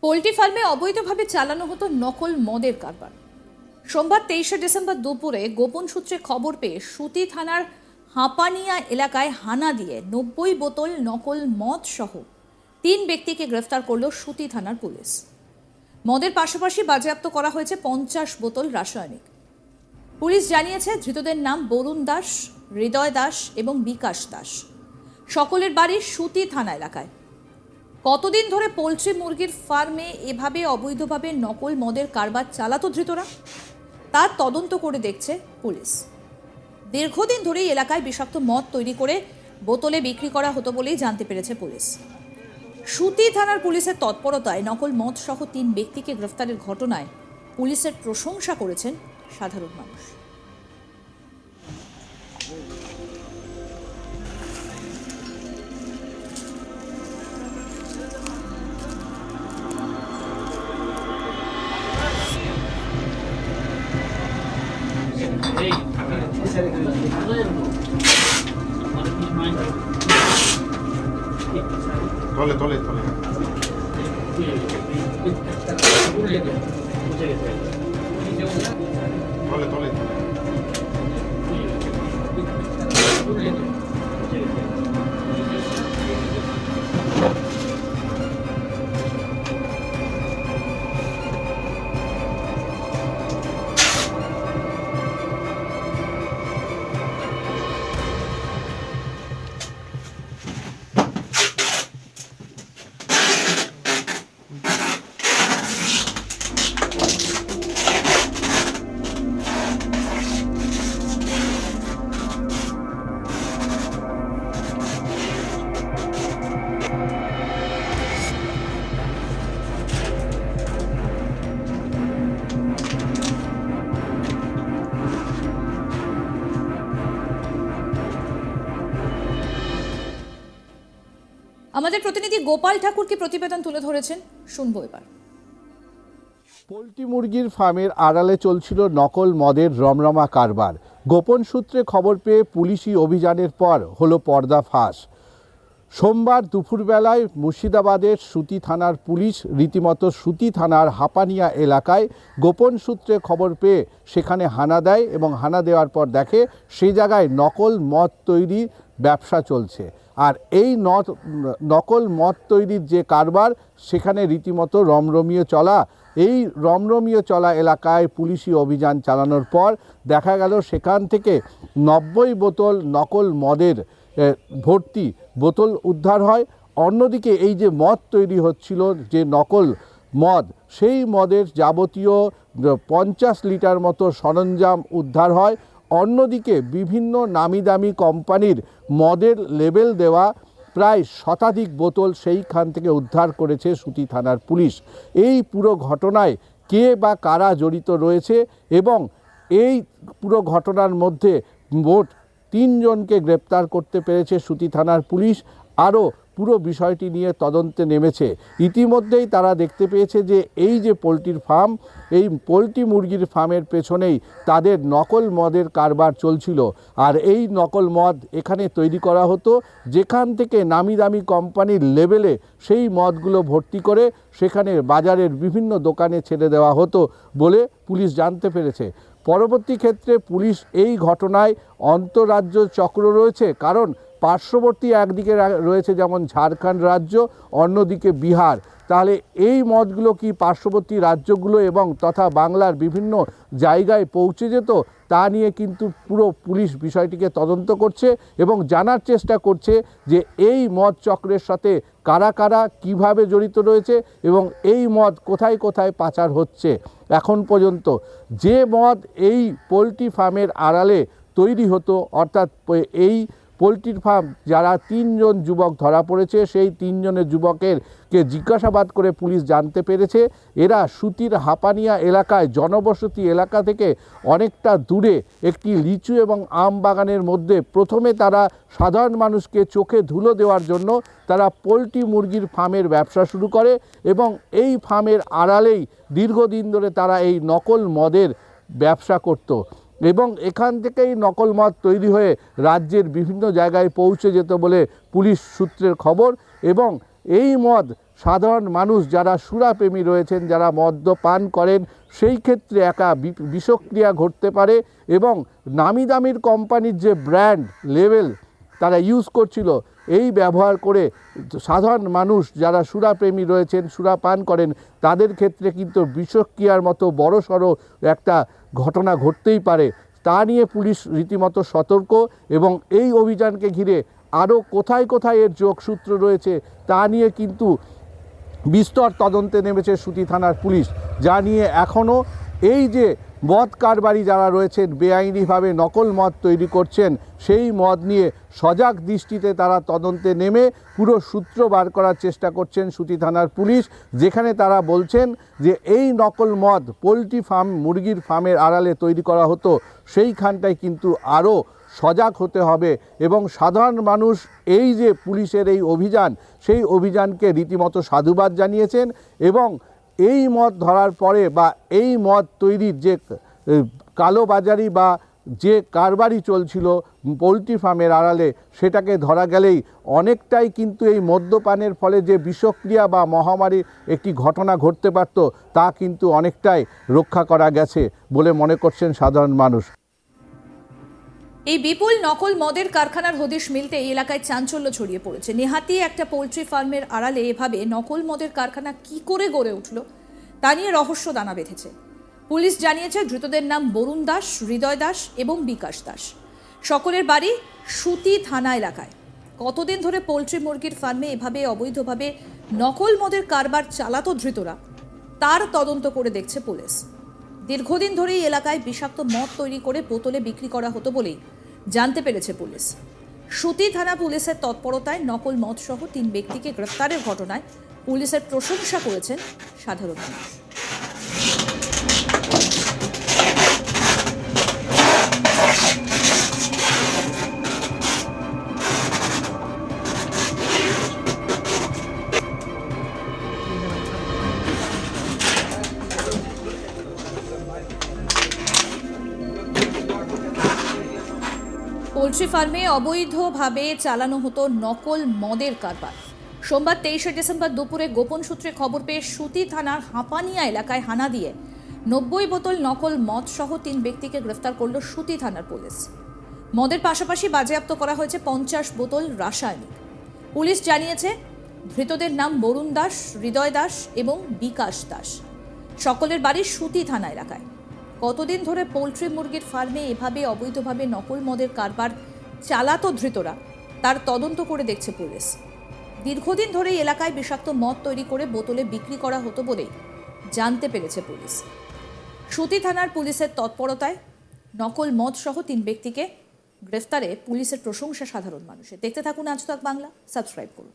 Poultry ফার্মে অবৈধভাবে চালানো হতো নকল মদের কারবার। সোমবার 23শে ডিসেম্বর দুপুরে গোপন সূত্রে খবর পেয়ে সুতি থানার হাঁপানিয়া এলাকায় হানা দিয়ে 90 বোতল নকল মদ সহ 3 ব্যক্তিকে গ্রেফতার করল সুতি থানার পুলিশ। মদের পাশাপাশি বাজেয়াপ্ত করা হয়েছে 50 বোতল রাসায়নিক। পুলিশ জানিয়েছে ধৃতদের নাম বরুণ দাস, হৃদয় দাস এবং বিকাশ দাস। সকলের বাড়ি সুতি থানা এলাকায়। কতদিন ধরে পোলট্রি মুরগির ফার্মে এভাবে অবৈধভাবে নকল মদের কারবার চালাতো ধৃতরা, তার তদন্ত করে দেখছে পুলিশ। দীর্ঘদিন ধরেই এলাকায় বিষাক্ত মদ তৈরি করে বোতলে বিক্রি করা হতো বলেই জানতে পেরেছে পুলিশ। সুতি থানার পুলিশের তৎপরতায় নকল মদ সহ 3 ব্যক্তিকে গ্রেফতারের ঘটনায় পুলিশের প্রশংসা করেছেন সাধারণ মানুষ। তলে তলে তলে তলে তলে আমাদের প্রতিনিধি গোপাল ঠাকুর কি প্রতিবেদন তুলে ধরেছেন, শুনবো এবার। পোল্ট্রি মুরগির ফার্মের আড়ালে চলছিল নকল মদের রমরমা কারবার। গোপন সূত্রে খবর পেয়ে পুলিশি অভিযানের পর হলো পর্দাফাঁস। সোমবার দুপুরবেলায় মুর্শিদাবাদের সুতি থানার পুলিশ রীতিমতো সুতি থানার হাঁপানিয়া এলাকায় গোপন সূত্রে খবর পেয়ে সেখানে হানা দেয় এবং হানা দেওয়ার পর দেখে সেই জায়গায় নকল মদ তৈরির ব্যবসা চলছে। আর এই নকল মদ তৈরির যে কারবার, সেখানে রীতিমতো রমরমিয়ে চলা এলাকায় পুলিশি অভিযান চালানোর পর দেখা গেল সেখান থেকে 90 বোতল নকল মদের ভর্তি বোতল উদ্ধার হয়। অন্যদিকে এই যে মদ তৈরি হচ্ছিল, যে নকল মদ, সেই মদের যাবতীয় 50 লিটার মতো সরঞ্জাম উদ্ধার হয়। অন্যদিকে বিভিন্ন নামি দামি কোম্পানির মদের লেবেল দেওয়া প্রায় শতাধিক বোতল সেইখান থেকে উদ্ধার করেছে সুতি থানার পুলিশ। এই পুরো ঘটনায় কে বা কারা জড়িত রয়েছে এবং এই পুরো ঘটনার মধ্যে মোট 3 জনকে গ্রেপ্তার করতে পেরেছে সুতি থানার পুলিশ। আরও পুরো বিষয়টি নিয়ে তদন্তে নেমেছে। ইতিমধ্যেই তারা দেখতে পেয়েছে যে এই যে পোলট্রির ফার্ম, এই পোলট্রি মুরগির ফার্মের পেছনেই তাদের নকল মদের কারবার চলছিল। আর এই নকল মদ এখানে তৈরি করা হতো, যেখান থেকে নামি দামি কোম্পানির লেবেলে সেই মদগুলো ভর্তি করে সেখানে বাজারের বিভিন্ন দোকানে ছেড়ে দেওয়া হতো বলে পুলিশ জানতে পেরেছে। পরবর্তী ক্ষেত্রে পুলিশ এই ঘটনায় অন্তরাজ্য চক্র রয়েছে, কারণ পার্শ্ববর্তী একদিকে রয়েছে যেমন ঝাড়খণ্ড রাজ্য, অন্যদিকে বিহার। তাহলে এই মদগুলো কি পার্শ্ববর্তী রাজ্যগুলো এবং তথা বাংলার বিভিন্ন জায়গায় পৌঁছে যেত, তা নিয়ে কিন্তু পুরো পুলিশ বিষয়টিকে তদন্ত করছে এবং জানার চেষ্টা করছে যে এই মদ চক্রের সাথে কারা কারা কীভাবে জড়িত রয়েছে এবং এই মদ কোথায় কোথায় পাচার হচ্ছে। এখন পর্যন্ত যে মদ এই পোলট্রি ফার্মের আড়ালে তৈরি হতো, অর্থাৎ এই পোলট্রির ফার্ম যারা 3 জন যুবক ধরা পড়েছে, সেই 3 জনের যুবকেরকে জিজ্ঞাসাবাদ করে পুলিশ জানতে পেরেছে এরা সুতির হাঁপানিয়া এলাকায় জনবসতি এলাকা থেকে অনেকটা দূরে একটি লিচু এবং আম বাগানের মধ্যে প্রথমে তারা সাধারণ মানুষকে চোখে ধুলো দেওয়ার জন্য তারা পোলট্রি মুরগির ফার্মের ব্যবসা শুরু করে এবং এই ফার্মের আড়ালেই দীর্ঘদিন ধরে তারা এই নকল মদের ব্যবসা করত এবং এখান থেকেই নকল মদ তৈরি হয়ে রাজ্যের বিভিন্ন জায়গায় পৌঁছে যেত বলে পুলিশ সূত্রের খবর। এবং এই মদ সাধারণ মানুষ যারা সুরাপ্রেমী রয়েছেন, যারা মদ্যপান করেন, সেই ক্ষেত্রে একা বিষক্রিয়া ঘটতে পারে এবং নামি দামির কোম্পানির যে ব্র্যান্ড লেভেল তারা ইউজ করছিল, এই ব্যবহার করে সাধারণ মানুষ যারা সুরাপ্রেমী রয়েছেন, সুরাপান করেন, তাদের ক্ষেত্রে কিন্তু বিষক্রিয়ার মতো বড়সড় একটা ঘটনা ঘটতেই পারে। তা নিয়ে পুলিশ রীতিমতো সতর্ক এবং এই অভিযানকে ঘিরে আরও কোথায় কোথায় এর যোগসূত্র রয়েছে তা নিয়ে কিন্তু বিস্তর তদন্তে নেমেছে সুতি থানার পুলিশ, যা নিয়ে এখনও এই যে মদ কারবারি যারা রয়েছেন, বেআইনিভাবে নকল মদ তৈরি করছেন, সেই মদ নিয়ে সজাগ দৃষ্টিতে তারা তদন্তে নেমে পুরো সূত্র বার করার চেষ্টা করছেন সুতি থানার পুলিশ, যেখানে তারা বলছেন যে এই নকল মদ পোলট্রি ফার্ম, মুরগির ফার্মের আড়ালে তৈরি করা হতো, সেইখানটায় কিন্তু আরও সজাগ হতে হবে এবং সাধারণ মানুষ এই যে পুলিশের এই অভিযান, সেই অভিযানকে রীতিমতো সাধুবাদ জানিয়েছেন এবং এই মদ ধরার পরে বা এই মদ তৈরির যে কালোবাজারি বা যে কারবারি চলছিল পোলট্রি ফার্মের আড়ালে, সেটাকে ধরা গেলেই অনেকটাই কিন্তু এই মদ্যপানের ফলে যে বিষক্রিয়া বা মহামারীর একটি ঘটনা ঘটতে পারত, তা কিন্তু অনেকটাই রক্ষা করা গেছে বলে মনে করছেন সাধারণ মানুষ। এই বিপুল নকল মদের কারখানার হদিশ মিলতে এই এলাকায় চাঞ্চল্য ছড়িয়ে পড়েছে। নেহাতি একটা পোলট্রি ফার্মের আড়ালে এভাবে নকল মদের কারখানা কি করে গড়ে উঠল তা নিয়ে রহস্য দানা বেঁধেছে। পুলিশ জানিয়েছে ধৃতদের নাম বরুণ দাস, হৃদয় দাস এবং বিকাশ দাস। সকলের বাড়ি সুতি থানা এলাকায়। কতদিন ধরে পোলট্রি মুরগির ফার্মে এভাবে অবৈধভাবে নকল মদের কারবার চালাতো ধৃতরা, তার তদন্ত করে দেখছে পুলিশ। দীর্ঘদিন ধরে এই এলাকায় বিষাক্ত মদ তৈরি করে বোতলে বিক্রি করা হতো বলেই জানতে পেরেছে পুলিশ। সুতি থানা পুলিশের তৎপরতায় নকল মদ সহ 3 ব্যক্তিকে গ্রেফতারের ঘটনায় পুলিশের প্রশংসা করেছেন সাধারণ মানুষ। পোলট্রি ফার্মে অবৈধভাবে চালানো হতো নকল মদের কারবার। সোমবার 23শে ডিসেম্বর দুপুরে গোপন সূত্রে খবর পেয়ে সুতি থানার হাঁপানিয়া এলাকায় হানা দিয়ে 90 বোতল নকল মদ সহ 3 ব্যক্তিকে গ্রেফতার করল সুতি থানার পুলিশ। মদের পাশাপাশি বাজেয়াপ্ত করা হয়েছে 50 বোতল রাসায়নিক। পুলিশ জানিয়েছে ধৃতদের নাম বরুণ দাস, হৃদয় দাস এবং বিকাশ দাস। সকলের বাড়ি সুতি থানা এলাকায়। কতদিন ধরে পোলট্রি মুরগির ফার্মে এভাবে অবৈধভাবে নকল মদের কারবার চালাতো ধৃতরা, তার তদন্ত করে দেখছে পুলিশ। দীর্ঘদিন ধরে এলাকায় বিষাক্ত মদ তৈরি করে বোতলে বিক্রি করা হতো বলেই জানতে পেরেছে পুলিশ। সুতি থানার পুলিশের তৎপরতায় নকল মদ সহ 3 ব্যক্তিকে গ্রেফতারে পুলিশের প্রশংসা সাধারণ মানুষের। দেখতে থাকুন আজ তাক বাংলা, সাবস্ক্রাইব করুন।